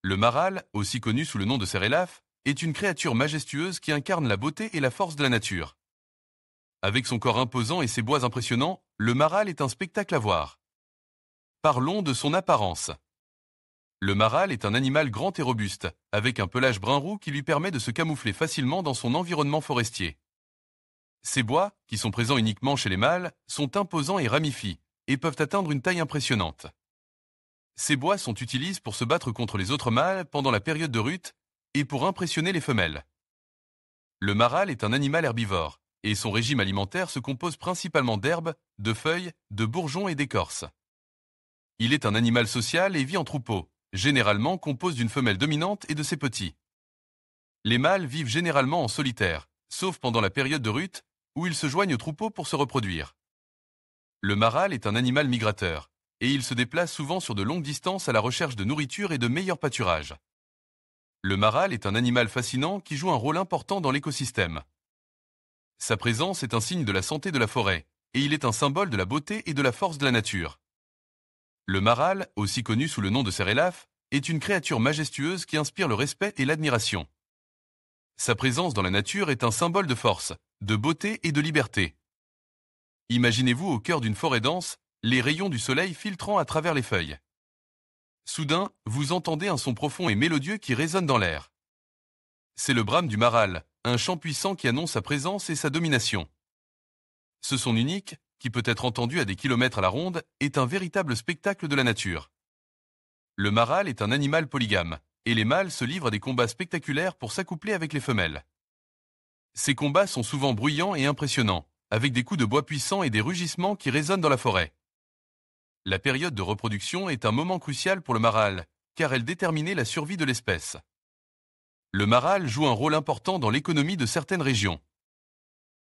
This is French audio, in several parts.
Le maral, aussi connu sous le nom de cérélaphe, est une créature majestueuse qui incarne la beauté et la force de la nature. Avec son corps imposant et ses bois impressionnants, le maral est un spectacle à voir. Parlons de son apparence. Le maral est un animal grand et robuste, avec un pelage brun-roux qui lui permet de se camoufler facilement dans son environnement forestier. Ses bois, qui sont présents uniquement chez les mâles, sont imposants et ramifient, et peuvent atteindre une taille impressionnante. Ces bois sont utilisés pour se battre contre les autres mâles pendant la période de rut et pour impressionner les femelles. Le maral est un animal herbivore, et son régime alimentaire se compose principalement d'herbes, de feuilles, de bourgeons et d'écorces. Il est un animal social et vit en troupeau, généralement composé d'une femelle dominante et de ses petits. Les mâles vivent généralement en solitaire, sauf pendant la période de rut, où ils se joignent au troupeau pour se reproduire. Le maral est un animal migrateur, et il se déplace souvent sur de longues distances à la recherche de nourriture et de meilleurs pâturages. Le maral est un animal fascinant qui joue un rôle important dans l'écosystème. Sa présence est un signe de la santé de la forêt, et il est un symbole de la beauté et de la force de la nature. Le maral, aussi connu sous le nom de cérélaphe, est une créature majestueuse qui inspire le respect et l'admiration. Sa présence dans la nature est un symbole de force, de beauté et de liberté. Imaginez-vous au cœur d'une forêt dense, les rayons du soleil filtrant à travers les feuilles. Soudain, vous entendez un son profond et mélodieux qui résonne dans l'air. C'est le brame du maral, un chant puissant qui annonce sa présence et sa domination. Ce son unique, qui peut être entendu à des kilomètres à la ronde, est un véritable spectacle de la nature. Le maral est un animal polygame, et les mâles se livrent à des combats spectaculaires pour s'accoupler avec les femelles. Ces combats sont souvent bruyants et impressionnants, avec des coups de bois puissants et des rugissements qui résonnent dans la forêt. La période de reproduction est un moment crucial pour le maral, car elle déterminait la survie de l'espèce. Le maral joue un rôle important dans l'économie de certaines régions.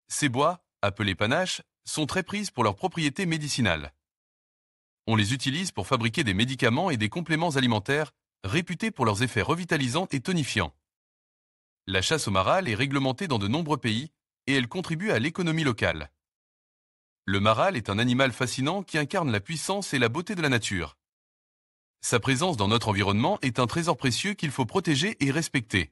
Ces bois, appelés panaches, sont très prises pour leurs propriétés médicinales. On les utilise pour fabriquer des médicaments et des compléments alimentaires, réputés pour leurs effets revitalisants et tonifiants. La chasse au maral est réglementée dans de nombreux pays, et elle contribue à l'économie locale. Le maral est un animal fascinant qui incarne la puissance et la beauté de la nature. Sa présence dans notre environnement est un trésor précieux qu'il faut protéger et respecter.